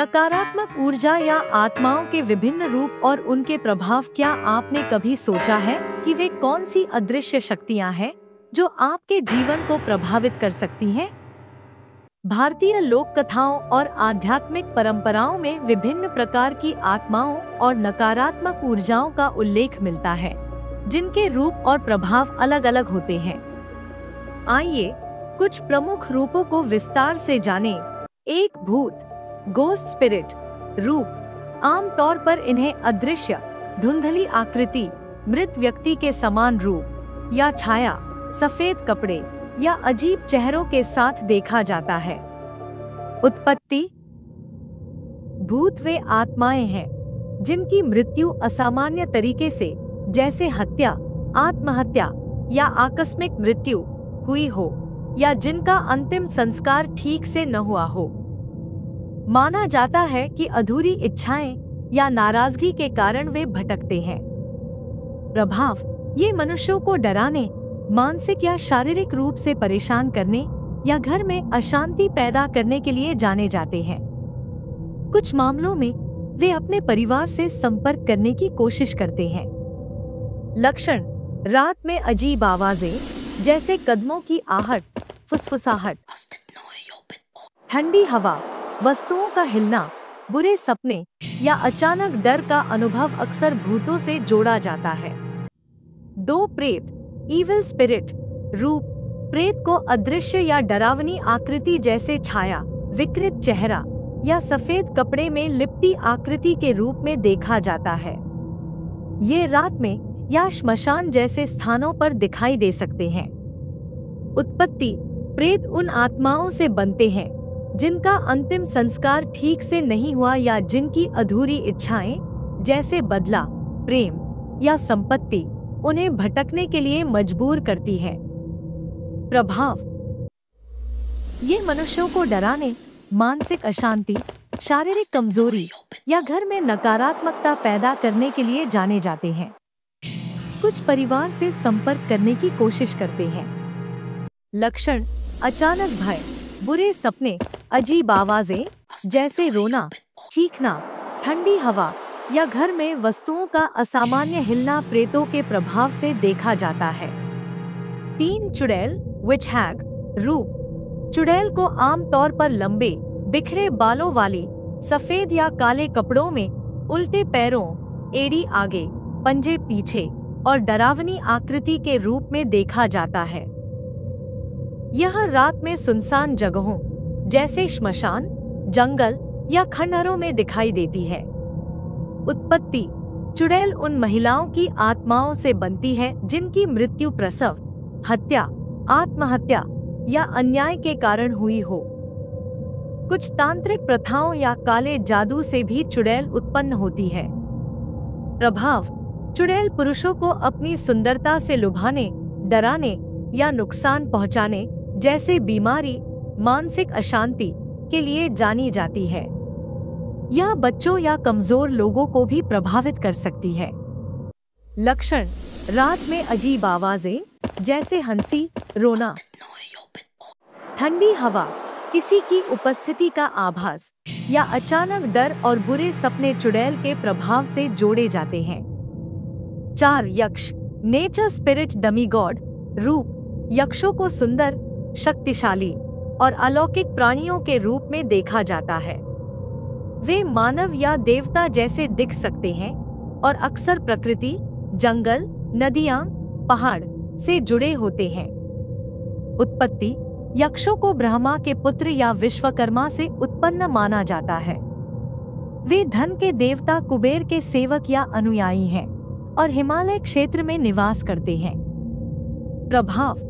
नकारात्मक ऊर्जा या आत्माओं के विभिन्न रूप और उनके प्रभाव। क्या आपने कभी सोचा है कि वे कौन सी अदृश्य शक्तियां हैं जो आपके जीवन को प्रभावित कर सकती हैं? भारतीय लोक कथाओं और आध्यात्मिक परंपराओं में विभिन्न प्रकार की आत्माओं और नकारात्मक ऊर्जाओं का उल्लेख मिलता है, जिनके रूप और प्रभाव अलग अलग होते हैं। आइए कुछ प्रमुख रूपों को विस्तार से जानें। एक, भूत, गोस्ट स्पिरिट रूप। आमतौर पर इन्हें अदृश्य, धुंधली आकृति, मृत व्यक्ति के समान रूप या छाया, सफेद कपड़े या अजीब चेहरों के साथ देखा जाता है। उत्पत्ति। भूत वे आत्माएं हैं जिनकी मृत्यु असामान्य तरीके से, जैसे हत्या, आत्महत्या या आकस्मिक मृत्यु हुई हो, या जिनका अंतिम संस्कार ठीक से न हुआ हो। माना जाता है कि अधूरी इच्छाएं या नाराजगी के कारण वे भटकते हैं। प्रभाव। ये मनुष्यों को डराने, मानसिक या शारीरिक रूप से परेशान करने या घर में अशांति पैदा करने के लिए जाने जाते हैं। कुछ मामलों में वे अपने परिवार से संपर्क करने की कोशिश करते हैं। लक्षण। रात में अजीब आवाजें, जैसे कदमों की आहट, फुसफुसाहट, ठंडी हवा, वस्तुओं का हिलना, बुरे सपने या अचानक डर का अनुभव अक्सर भूतों से जोड़ा जाता है। 2, प्रेत, इविल स्पिरिट रूप। प्रेत को अदृश्य या डरावनी आकृति जैसे छाया, विकृत चेहरा या सफेद कपड़े में लिपटी आकृति के रूप में देखा जाता है। ये रात में या श्मशान जैसे स्थानों पर दिखाई दे सकते हैं। उत्पत्ति। प्रेत उन आत्माओं से बनते हैं जिनका अंतिम संस्कार ठीक से नहीं हुआ या जिनकी अधूरी इच्छाएं, जैसे बदला, प्रेम या संपत्ति, उन्हें भटकने के लिए मजबूर करती हैं। प्रभाव। ये मनुष्यों को डराने, मानसिक अशांति, शारीरिक कमजोरी या घर में नकारात्मकता पैदा करने के लिए जाने जाते हैं। कुछ परिवार से संपर्क करने की कोशिश करते हैं। लक्षण। अचानक भय, बुरे सपने, अजीब आवाजें, जैसे रोना, चीखना, ठंडी हवा या घर में वस्तुओं का असामान्य हिलना प्रेतों के प्रभाव से देखा जाता है। 3, चुड़ैल, विच हैग रूप। चुड़ैल को आमतौर पर लंबे, बिखरे बालों वाली, सफेद या काले कपड़ों में, उल्टे पैरों, एड़ी आगे, पंजे पीछे और डरावनी आकृति के रूप में देखा जाता है। यह रात में सुनसान जगहों, जैसे श्मशान, जंगल या खंडहरों में दिखाई देती है। उत्पत्ति। चुड़ैल उन महिलाओं की आत्माओं से बनती है जिनकी मृत्यु प्रसव, हत्या, आत्महत्या या अन्याय के कारण हुई हो। कुछ तांत्रिक प्रथाओं या काले जादू से भी चुड़ैल उत्पन्न होती है। प्रभाव। चुड़ैल पुरुषों को अपनी सुंदरता से लुभाने, डराने या नुकसान पहुंचाने, जैसे बीमारी, मानसिक अशांति, के लिए जानी जाती है। यह बच्चों या कमजोर लोगों को भी प्रभावित कर सकती है। लक्षण। रात में अजीब आवाजें, जैसे हंसी, रोना, ठंडी हवा, किसी की उपस्थिति का आभास या अचानक डर और बुरे सपने चुड़ैल के प्रभाव से जोड़े जाते हैं। 4, यक्ष, नेचर स्पिरिट डमीगॉड रूप। यक्षों को सुंदर, शक्तिशाली और अलौकिक प्राणियों के रूप में देखा जाता है। वे मानव या देवता जैसे दिख सकते हैं और अक्सर प्रकृति, जंगल, नदियां, पहाड़ से जुड़े होते हैं। उत्पत्ति। यक्षों को ब्रह्मा के पुत्र या विश्वकर्मा से उत्पन्न माना जाता है। वे धन के देवता कुबेर के सेवक या अनुयायी हैं और हिमालय क्षेत्र में निवास करते हैं। प्रभाव।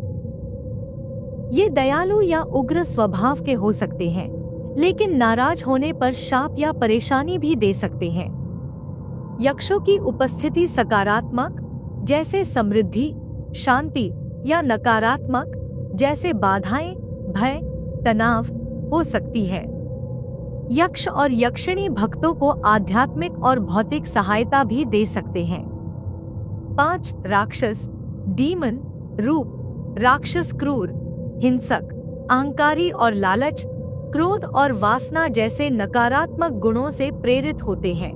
ये दयालु या उग्र स्वभाव के हो सकते हैं, लेकिन नाराज होने पर शाप या परेशानी भी दे सकते हैं। यक्षों की उपस्थिति सकारात्मक, जैसे समृद्धि, शांति, या नकारात्मक, जैसे बाधाएं, भय, तनाव, हो सकती है। यक्ष और यक्षिणी भक्तों को आध्यात्मिक और भौतिक सहायता भी दे सकते हैं। 5, राक्षस, डीमन रूप। राक्षस क्रूर, हिंसक, अहंकारी और लालच, क्रोध और वासना जैसे नकारात्मक गुणों से प्रेरित होते हैं।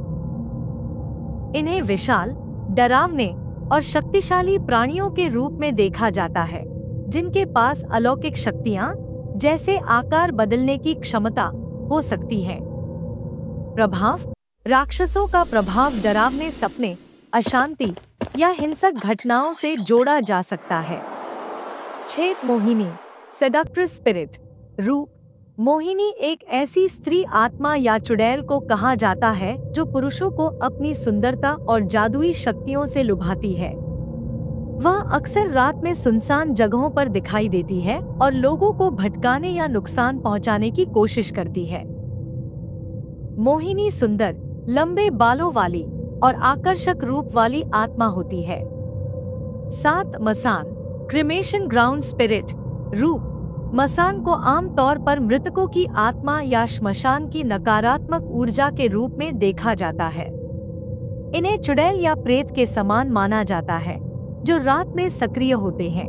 इन्हें विशाल, डरावने और शक्तिशाली प्राणियों के रूप में देखा जाता है, जिनके पास अलौकिक शक्तियां जैसे आकार बदलने की क्षमता हो सकती है। प्रभाव: राक्षसों का प्रभाव डरावने सपने, अशांति या हिंसक घटनाओं से जोड़ा जा सकता है। छेद मोहिनी, सेडक्ट्रेस स्पिरिट, रूप: मोहिनी एक ऐसी स्त्री आत्मा या चुड़ैल को कहा जाता है जो पुरुषों को अपनी सुंदरता और जादुई शक्तियों से लुभाती है। वह अक्सर रात में सुनसान जगहों पर दिखाई देती है और लोगों को भटकाने या नुकसान पहुंचाने की कोशिश करती है। मोहिनी सुंदर, लंबे बालों वाली और आकर्षक रूप वाली आत्मा होती है। 7 मसान, क्रिमेशन ग्राउंड स्पिरिट, रूप: मसान को आमतौर पर मृतकों की आत्मा या श्मशान की नकारात्मक ऊर्जा के रूप में देखा जाता है। इन्हें चुड़ैल या प्रेत के समान माना जाता है जो रात में सक्रिय होते हैं।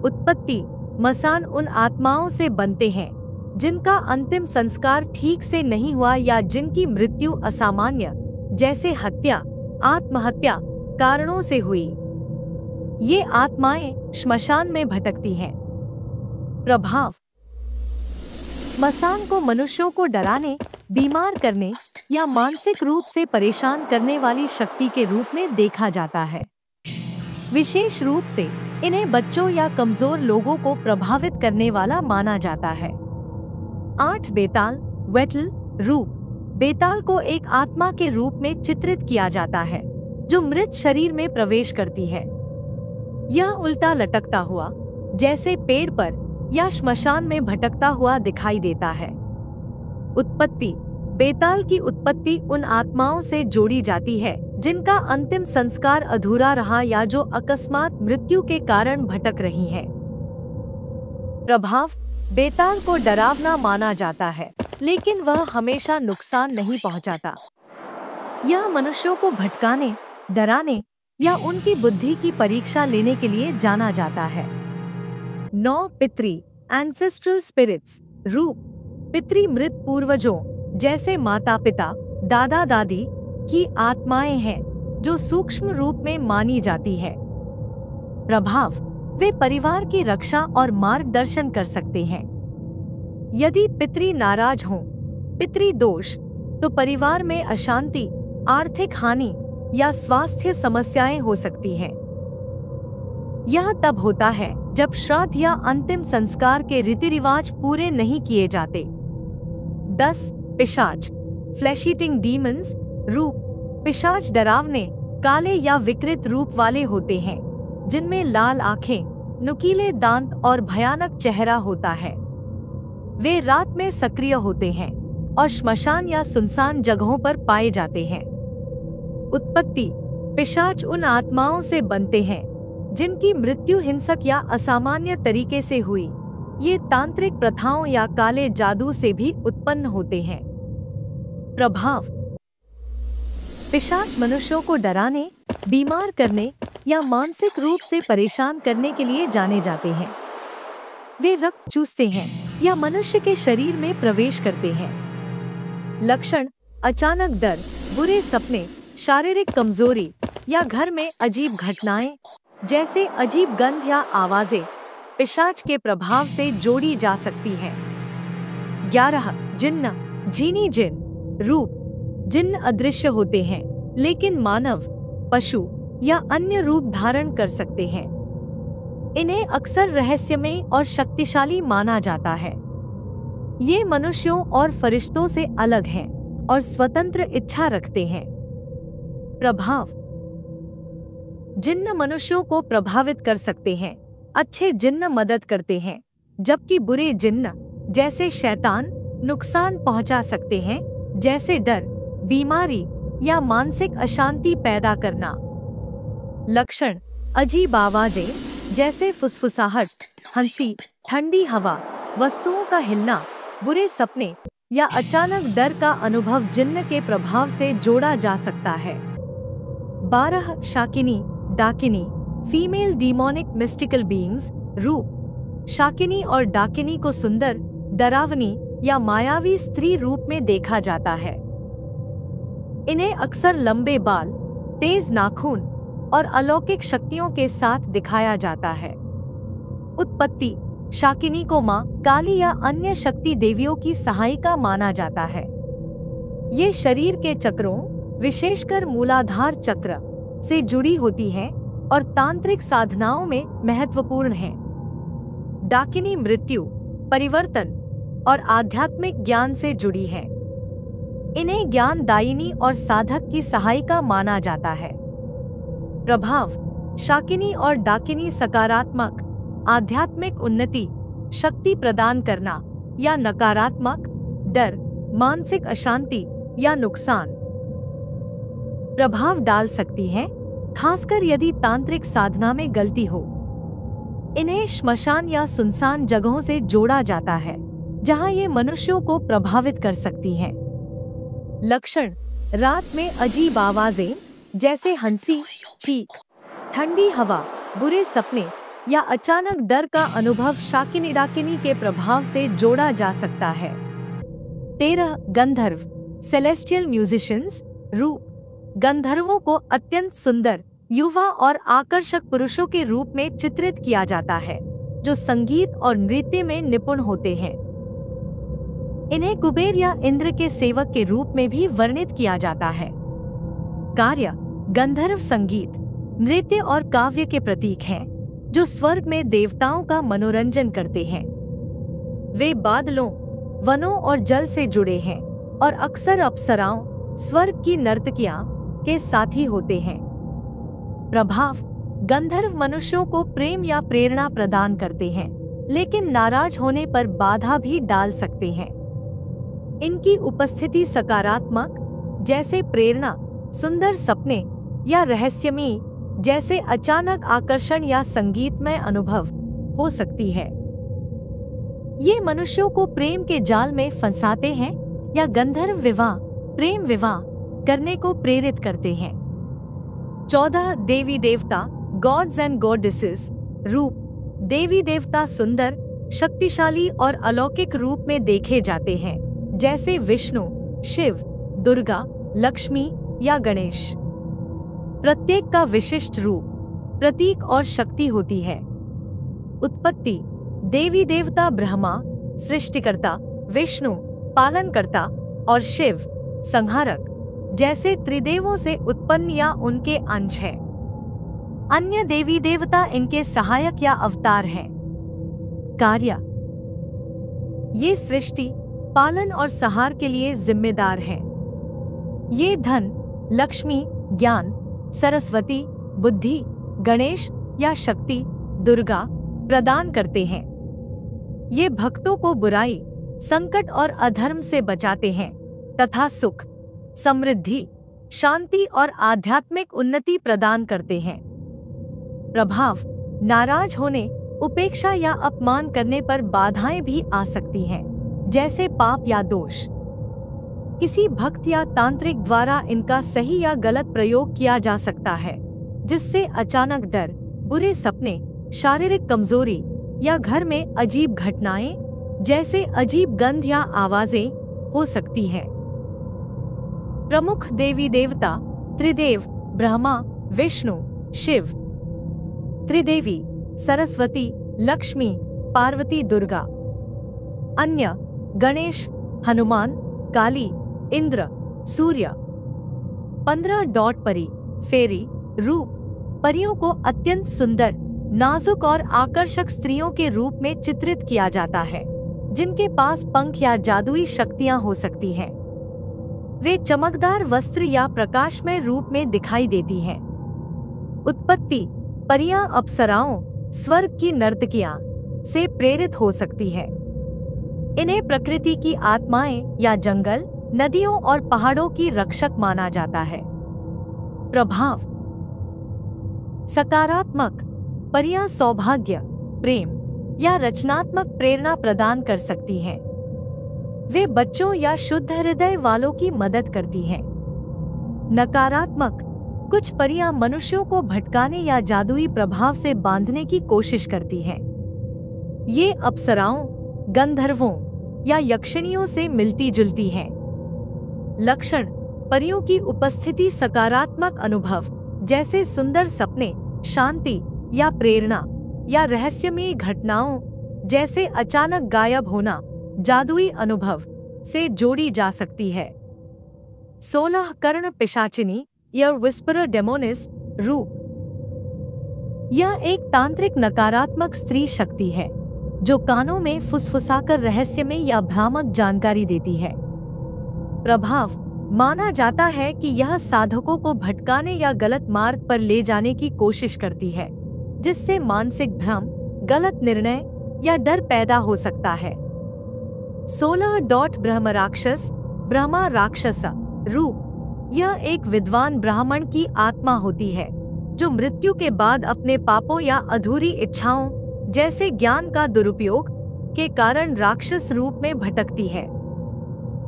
उत्पत्ति: मसान उन आत्माओं से बनते हैं जिनका अंतिम संस्कार ठीक से नहीं हुआ या जिनकी मृत्यु असामान्य, जैसे हत्या, आत्महत्या कारणों से हुई। ये आत्माएं श्मशान में भटकती हैं। प्रभाव: मसान को मनुष्यों को डराने, बीमार करने या मानसिक रूप से परेशान करने वाली शक्ति के रूप में देखा जाता है। विशेष रूप से इन्हें बच्चों या कमजोर लोगों को प्रभावित करने वाला माना जाता है। 8 बेताल, वेटल, रूप: बेताल को एक आत्मा के रूप में चित्रित किया जाता है जो मृत शरीर में प्रवेश करती है। यह उल्टा लटकता हुआ, जैसे पेड़ पर या श्मशान में भटकता हुआ दिखाई देता है। उत्पत्ति: बेताल की उत्पत्ति उन आत्माओं से जोड़ी जाती है जिनका अंतिम संस्कार अधूरा रहा या जो अकस्मात मृत्यु के कारण भटक रही हैं। प्रभाव: बेताल को डरावना माना जाता है, लेकिन वह हमेशा नुकसान नहीं पहुंचाता। यह मनुष्यों को भटकाने, डराने या उनकी बुद्धि की परीक्षा लेने के लिए जाना जाता है। 9 पितृ, एंसेस्ट्रल स्पिरिट्स, रूप: पितृ मृत पूर्वजों जैसे माता पिता, दादा दादी की आत्माएं हैं जो सूक्ष्म रूप में मानी जाती है। प्रभाव: वे परिवार की रक्षा और मार्गदर्शन कर सकते हैं। यदि पितृ नाराज हों, पितृ दोष, तो परिवार में अशांति, आर्थिक हानि या स्वास्थ्य समस्याएं हो सकती हैं। यह तब होता है जब श्राद्ध या अंतिम संस्कार के रीति रिवाज पूरे नहीं किए जाते। 10 पिशाच, फ्लैश ईटिंग डीमंस, रूप: पिशाच डरावने, काले या विकृत रूप वाले होते हैं जिनमें लाल आंखें, नुकीले दांत और भयानक चेहरा होता है। वे रात में सक्रिय होते हैं और श्मशान या सुनसान जगहों पर पाए जाते हैं। उत्पत्ति: पिशाच उन आत्माओं से बनते हैं जिनकी मृत्यु हिंसक या असामान्य तरीके से हुई। ये तांत्रिक प्रथाओं या काले जादू से भी उत्पन्न होते हैं। प्रभाव: पिशाच मनुष्यों को डराने, बीमार करने या मानसिक रूप से परेशान करने के लिए जाने जाते हैं। वे रक्त चूसते हैं या मनुष्य के शरीर में प्रवेश करते हैं। लक्षण: अचानक डर, बुरे सपने, शारीरिक कमजोरी या घर में अजीब घटनाएं जैसे अजीब गंध या आवाजें पिशाच के प्रभाव से जोड़ी जा सकती हैं। 11 जिन्न, झीनी जिन, रूप: जिन्न अदृश्य होते हैं लेकिन मानव, पशु या अन्य रूप धारण कर सकते हैं। इन्हें अक्सर रहस्यमय और शक्तिशाली माना जाता है। ये मनुष्यों और फरिश्तों से अलग हैं और स्वतंत्र इच्छा रखते हैं। प्रभाव: जिन्न मनुष्यों को प्रभावित कर सकते हैं, अच्छे जिन्न मदद करते हैं, जबकि बुरे जिन्न जैसे शैतान नुकसान पहुंचा सकते हैं, जैसे डर, बीमारी या मानसिक अशांति पैदा करना। लक्षण: अजीब आवाजें जैसे फुसफुसाहट, हंसी, ठंडी हवा, वस्तुओं का हिलना, बुरे सपने या अचानक डर का अनुभव जिन्न के प्रभाव से जोड़ा जा सकता है। 12 शाकिनी, डाकिनी, फीमेल डीमोनिक मिस्टिकल बीइंग्स, रूप: शाकिनी और डाकिनी को सुंदर, डरावनी या मायावी स्त्री रूप में देखा जाता है। इन्हें अक्सर लंबे बाल, तेज नाखून और अलौकिक शक्तियों के साथ दिखाया जाता है। उत्पत्ति: शाकिनी को मां काली या अन्य शक्ति देवियों की सहायिका माना जाता है। ये शरीर के चक्रों, विशेषकर मूलाधार चक्र, से जुड़ी होती हैं और तांत्रिक साधनाओं में महत्वपूर्ण हैं। डाकिनी मृत्यु, परिवर्तन और आध्यात्मिक ज्ञान से जुड़ी है। इन्हें ज्ञानदायिनी और साधक की सहायिका माना जाता है। प्रभाव: शाकिनी और डाकिनी सकारात्मक, आध्यात्मिक उन्नति, शक्ति प्रदान करना या नकारात्मक, डर, मानसिक अशांति या नुकसान प्रभाव डाल सकती हैं, खासकर यदि तांत्रिक साधना में गलती हो। इन्हें श्मशान या सुनसान जगहों से जोड़ा जाता है, जहां ये मनुष्यों को प्रभावित कर सकती हैं। लक्षण: रात में अजीब आवाजें जैसे हंसी, चीख, ठंडी हवा, बुरे सपने या अचानक डर का अनुभव शाकिनी डाकिनी के प्रभाव से जोड़ा जा सकता है। 13. गंधर्व, सेलेस्टियल म्यूजिशियंस, रूप: गंधर्वों को अत्यंत सुंदर, युवा और आकर्षक पुरुषों के रूप में चित्रित किया जाता है, जो संगीत और नृत्य में निपुण होते हैं। इन्हें कुबेर या इंद्र के सेवक के रूप में भी वर्णित किया जाता है। कार्य: गंधर्व संगीत, नृत्य और काव्य के प्रतीक हैं, जो स्वर्ग में देवताओं का मनोरंजन करते हैं। वे बादलों, वनों और जल से जुड़े हैं और अक्सर अप्सराओं, स्वर्ग की नर्तकियां के साथी होते हैं। प्रभाव: गंधर्व मनुष्यों को प्रेम या प्रेरणा प्रदान करते हैं, लेकिन नाराज होने पर बाधा भी डाल सकते हैं। इनकी उपस्थिति सकारात्मक, जैसे प्रेरणा, सुंदर सपने या रहस्यमयी, जैसे अचानक आकर्षण या संगीतमय अनुभव, हो सकती है। ये मनुष्यों को प्रेम के जाल में फंसाते हैं या गंधर्व विवाह, प्रेम विवाह करने को प्रेरित करते हैं। 14. देवी देवता, गॉड्स एंड गॉडेसेस, रूप: देवी देवता सुंदर, शक्तिशाली और अलौकिक रूप में देखे जाते हैं, जैसे विष्णु, शिव, दुर्गा, लक्ष्मी या गणेश। प्रत्येक का विशिष्ट रूप, प्रतीक और शक्ति होती है। उत्पत्ति: देवी देवता ब्रह्मा, सृष्टिकर्ता, विष्णु, पालनकर्ता और शिव, संहारक, जैसे त्रिदेवों से उत्पन्न या उनके अंश हैं। अन्य देवी देवता इनके सहायक या अवतार हैं। कार्य: ये सृष्टि, पालन और संहार के लिए जिम्मेदार हैं। ये धन, लक्ष्मी, ज्ञान, सरस्वती, बुद्धि, गणेश या शक्ति, दुर्गा प्रदान करते हैं। ये भक्तों को बुराई, संकट और अधर्म से बचाते हैं तथा सुख, समृद्धि, शांति और आध्यात्मिक उन्नति प्रदान करते हैं। प्रभाव: नाराज होने, उपेक्षा या अपमान करने पर बाधाएं भी आ सकती हैं, जैसे पाप या दोष। किसी भक्त या तांत्रिक द्वारा इनका सही या गलत प्रयोग किया जा सकता है, जिससे अचानक डर, बुरे सपने, शारीरिक कमजोरी या घर में अजीब घटनाएं, जैसे अजीब गंध या आवाजें, हो सकती हैं। प्रमुख देवी देवता: त्रिदेव, ब्रह्मा, विष्णु, शिव। त्रिदेवी: सरस्वती, लक्ष्मी, पार्वती, दुर्गा। अन्य: गणेश, हनुमान, काली, इंद्र, सूर्य। 15. परी, फेरी, रूप: परियों को अत्यंत सुंदर, नाजुक और आकर्षक स्त्रियों के रूप में चित्रित किया जाता है, जिनके पास पंख या जादुई शक्तियां हो सकती हैं। वे चमकदार वस्त्र या प्रकाशमय रूप में दिखाई देती हैं। उत्पत्ति: परियां अप्सराओं, स्वर्ग की नर्तकियां से प्रेरित हो सकती है। इन्हें प्रकृति की आत्माएं या जंगल, नदियों और पहाड़ों की रक्षक माना जाता है। प्रभाव: सकारात्मक, परियां सौभाग्य, प्रेम या रचनात्मक प्रेरणा प्रदान कर सकती हैं। वे बच्चों या शुद्ध हृदय वालों की मदद करती हैं। नकारात्मक, कुछ परियां मनुष्यों को भटकाने या जादुई प्रभाव से बांधने की कोशिश करती हैं। ये अप्सराओं, गंधर्वों, या यक्षिणियों से मिलती जुलती हैं। लक्षण: परियों की उपस्थिति, सकारात्मक अनुभव जैसे सुंदर सपने, शांति या प्रेरणा, या रहस्यमयी घटनाओं जैसे अचानक गायब होना, जादुई अनुभव से जोड़ी जा सकती है। 16 कर्ण पिशाचिनी या विस्परर डेमोनिस रूप। यह एक तांत्रिक नकारात्मक स्त्री शक्ति है जो कानों में फुसफुसाकर रहस्यमय या भ्रामक जानकारी देती है। प्रभाव: माना जाता है कि यह साधकों को भटकाने या गलत मार्ग पर ले जाने की कोशिश करती है, जिससे मानसिक भ्रम, गलत निर्णय या डर पैदा हो सकता है। 16 ब्रह्मराक्षस ब्रह्मा राक्षस रूप। यह एक विद्वान ब्राह्मण की आत्मा होती है जो मृत्यु के बाद अपने पापों या अधूरी इच्छाओं जैसे ज्ञान का दुरुपयोग के कारण राक्षस रूप में भटकती है।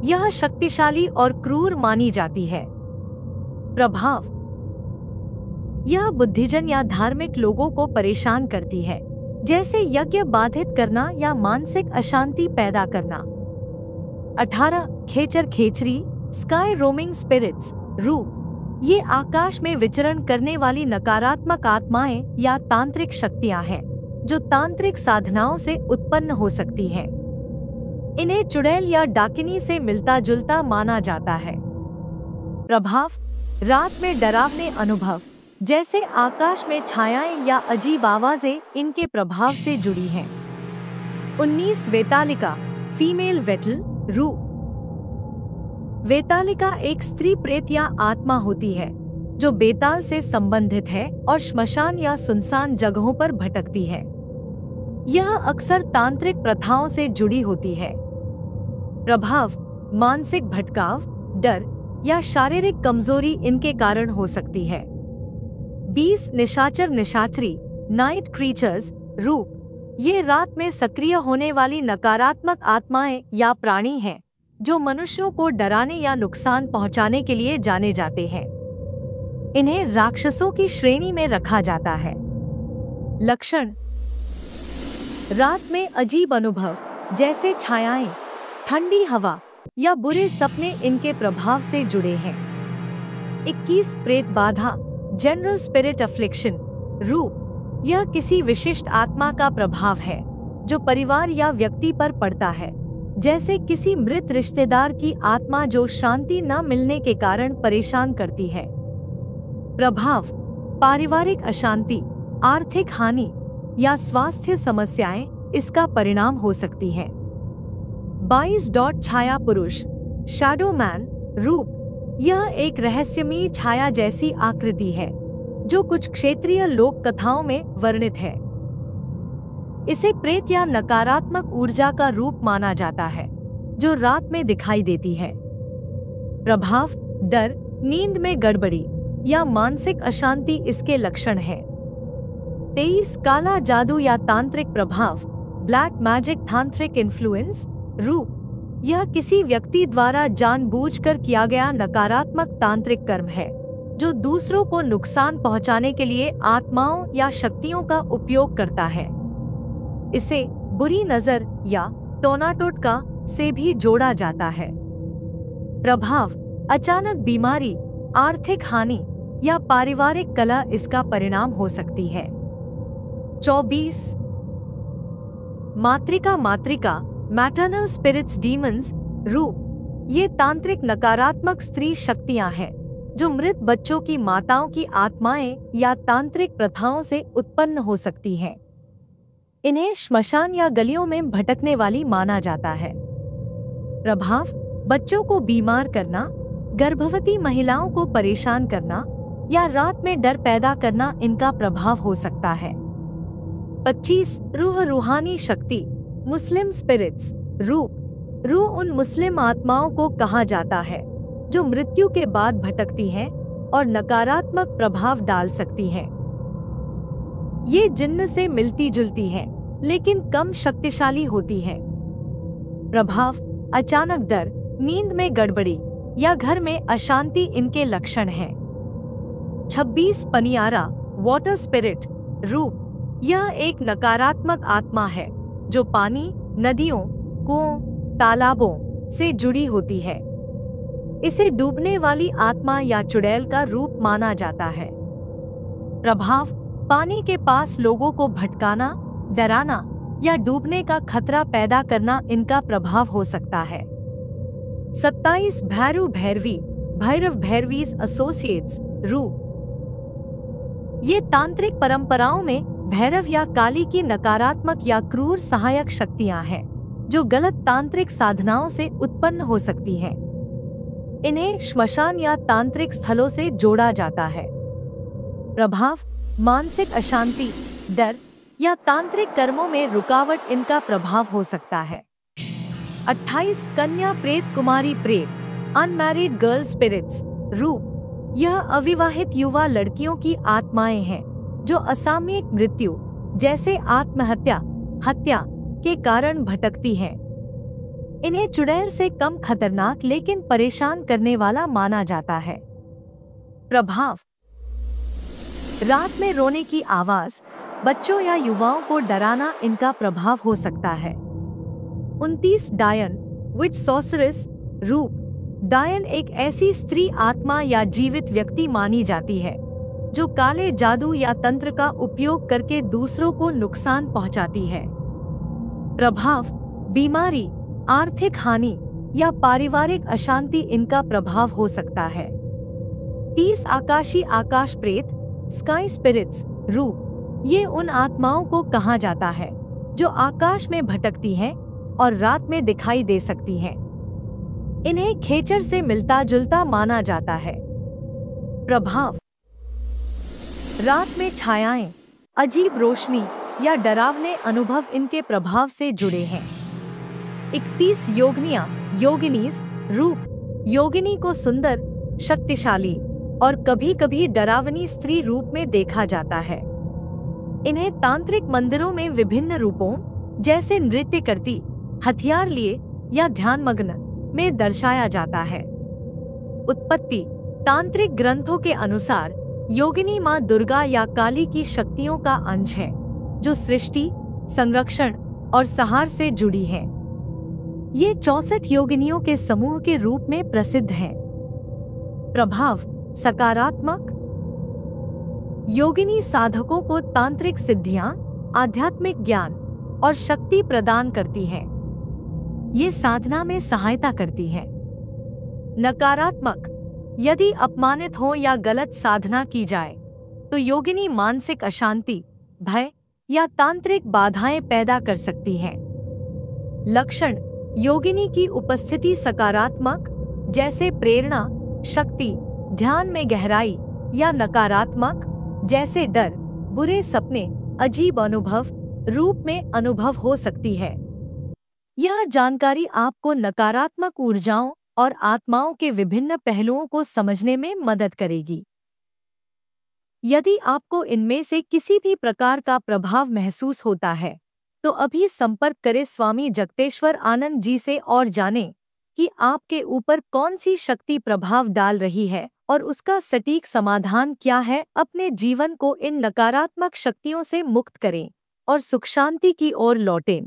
यह शक्तिशाली और क्रूर मानी जाती है। प्रभाव: यह बुद्धिजन या धार्मिक लोगों को परेशान करती है, जैसे यज्ञ बाधित करना या मानसिक अशांति पैदा करना। 18 खेचर खेचरी स्काई रोमिंग स्पिरिट्स रूप। ये आकाश में विचरण करने वाली नकारात्मक आत्माएं या तांत्रिक शक्तियां हैं जो तांत्रिक साधनाओं से उत्पन्न हो सकती हैं। इन्हें चुड़ैल या डाकिनी से मिलता जुलता माना जाता है। प्रभाव: रात में डरावने अनुभव जैसे आकाश में छायाएं या अजीब आवाजें इनके प्रभाव से जुड़ी हैं। 19 वेतालिका फीमेल वेटल रूप। वेतालिका एक स्त्री प्रेत या आत्मा होती है जो बेताल से संबंधित है और श्मशान या सुनसान जगहों पर भटकती है। यह अक्सर तांत्रिक प्रथाओं से जुड़ी होती है। प्रभाव: मानसिक भटकाव, डर या शारीरिक कमजोरी इनके कारण हो सकती है। 20 निशाचर निशाचरी नाइट क्रीचर्स रूप। ये रात में सक्रिय होने वाली नकारात्मक आत्माएं या प्राणी हैं जो मनुष्यों को डराने या नुकसान पहुंचाने के लिए जाने जाते हैं। इन्हें राक्षसों की श्रेणी में रखा जाता है। लक्षण: रात में अजीब अनुभव जैसे छायाएं, ठंडी हवा या बुरे सपने इनके प्रभाव से जुड़े हैं। 21 प्रेत बाधा जनरल स्पिरिट अफ्लिक्शन रूप। यह किसी विशिष्ट आत्मा का प्रभाव है जो परिवार या व्यक्ति पर पड़ता है, जैसे किसी मृत रिश्तेदार की आत्मा जो शांति न मिलने के कारण परेशान करती है। प्रभाव: पारिवारिक अशांति, आर्थिक हानि या स्वास्थ्य समस्याएं इसका परिणाम हो सकती हैं। 22 छाया पुरुष शैडो मैन रूप। यह एक रहस्यमयी छाया जैसी आकृति है जो कुछ क्षेत्रीय लोक कथाओं में वर्णित है। इसे प्रेत या नकारात्मक ऊर्जा का रूप माना जाता है जो रात में दिखाई देती है। प्रभाव: डर, नींद में गड़बड़ी या मानसिक अशांति इसके लक्षण हैं। 23 काला जादू या तांत्रिक प्रभाव ब्लैक मैजिक तांत्रिक इन्फ्लुएंस रूप। यह किसी व्यक्ति द्वारा जानबूझकर किया गया नकारात्मक तांत्रिक कर्म है जो दूसरों को नुकसान पहुंचाने के लिए आत्माओं या शक्तियों का उपयोग करता है। इसे बुरी नजर या टोनाटोटका से भी जोड़ा जाता है। प्रभाव: अचानक बीमारी, आर्थिक हानि या पारिवारिक कलह इसका परिणाम हो सकती है। 24 मातृका मैटरनल स्पिरिट्स डीमंस रूप। ये तांत्रिक नकारात्मक स्त्री शक्तियां हैं जो मृत बच्चों की माताओं की आत्माएं या तांत्रिक प्रथाओं से उत्पन्न हो सकती हैं। इन्हें श्मशान या गलियों में भटकने वाली माना जाता है। प्रभाव: बच्चों को बीमार करना, गर्भवती महिलाओं को परेशान करना या रात में डर पैदा करना इनका प्रभाव हो सकता है। 25 रूहानी शक्ति मुस्लिम स्पिरिट्स रूप। रूह उन मुस्लिम आत्माओं को कहा जाता है जो मृत्यु के बाद भटकती हैं और नकारात्मक प्रभाव डाल सकती हैं। ये जिन्न से मिलती जुलती हैं, लेकिन कम शक्तिशाली होती हैं। प्रभाव: अचानक डर, नींद में गड़बड़ी या घर में अशांति इनके लक्षण हैं। 26 पनियारा वाटर स्पिरिट रूप। यह एक नकारात्मक आत्मा है जो पानी, नदियों, कुओं तालाबों से जुड़ी होती है। इसे डूबने वाली आत्मा या चुड़ैल का रूप माना जाता है। प्रभाव: पानी के पास लोगों को भटकाना, डराना या डूबने का खतरा पैदा करना इनका प्रभाव हो सकता है। 27 भैरव भैरवी, भैरव भैरवीज एसोसिएट्स रूप। ये तांत्रिक परंपराओं में भैरव या काली की नकारात्मक या क्रूर सहायक शक्तियां हैं, जो गलत तांत्रिक साधनाओं से उत्पन्न हो सकती हैं। इन्हें श्मशान या तांत्रिक स्थलों से जोड़ा जाता है। प्रभाव: मानसिक अशांति, डर या तांत्रिक कर्मों में रुकावट इनका प्रभाव हो सकता है। 28 कन्या प्रेत, कुमारी प्रेत, अनमैरिड गर्ल स्पिरिट्स रूप। यह अविवाहित युवा लड़कियों की आत्माएं हैं जो असामयिक मृत्यु जैसे आत्महत्या, हत्या के कारण भटकती हैं। इन्हें चुड़ैल से कम खतरनाक लेकिन परेशान करने वाला माना जाता है। प्रभाव: रात में रोने की आवाज, बच्चों या युवाओं को डराना इनका प्रभाव हो सकता है। 29 डायन, विच सॉर्सरेस रूप। डायन एक ऐसी स्त्री आत्मा या जीवित व्यक्ति मानी जाती है जो काले जादू या तंत्र का उपयोग करके दूसरों को नुकसान पहुंचाती है। प्रभाव: बीमारी, आर्थिक हानि या पारिवारिक अशांति इनका प्रभाव हो सकता है। 30 आकाशी आकाश प्रेत, स्काई स्पिरिट्स रूप। ये उन आत्माओं को कहा जाता है जो आकाश में भटकती हैं और रात में दिखाई दे सकती हैं। इन्हें खेचर से मिलता जुलता माना जाता है। प्रभाव: रात में छायाएं, अजीब रोशनी या डरावने अनुभव इनके प्रभाव से जुड़े हैं। 31 योगिनियां, योगिनीज रूप। योगिनी को सुंदर, शक्तिशाली और कभी-कभी डरावनी स्त्री रूप में देखा जाता है। इन्हें तांत्रिक मंदिरों में विभिन्न रूपों जैसे नृत्य करती, हथियार लिए या ध्यानमग्न में दर्शाया जाता है। उत्पत्ति: तांत्रिक ग्रंथों के अनुसार योगिनी मां दुर्गा या काली की शक्तियों का अंश है जो सृष्टि, संरक्षण और संहार से जुड़ी हैं। ये 64 योगिनियों के समूह के रूप में प्रसिद्ध हैं। प्रभाव: सकारात्मक। योगिनी साधकों को तांत्रिक सिद्धियां, आध्यात्मिक ज्ञान और शक्ति प्रदान करती हैं। ये साधना में सहायता करती हैं। नकारात्मक: यदि अपमानित हो या गलत साधना की जाए तो योगिनी मानसिक अशांति, भय या तांत्रिक बाधाएं पैदा कर सकती हैं। लक्षण: योगिनी की उपस्थिति सकारात्मक जैसे प्रेरणा, शक्ति, ध्यान में गहराई या नकारात्मक जैसे डर, बुरे सपने, अजीब अनुभव रूप में अनुभव हो सकती है। यह जानकारी आपको नकारात्मक ऊर्जाओं और आत्माओं के विभिन्न पहलुओं को समझने में मदद करेगी। यदि आपको इनमें से किसी भी प्रकार का प्रभाव महसूस होता है तो अभी संपर्क करें स्वामी जगतेश्वर आनंद जी से और जानें कि आपके ऊपर कौन सी शक्ति प्रभाव डाल रही है और उसका सटीक समाधान क्या है। अपने जीवन को इन नकारात्मक शक्तियों से मुक्त करें और सुख शांति की ओर लौटें।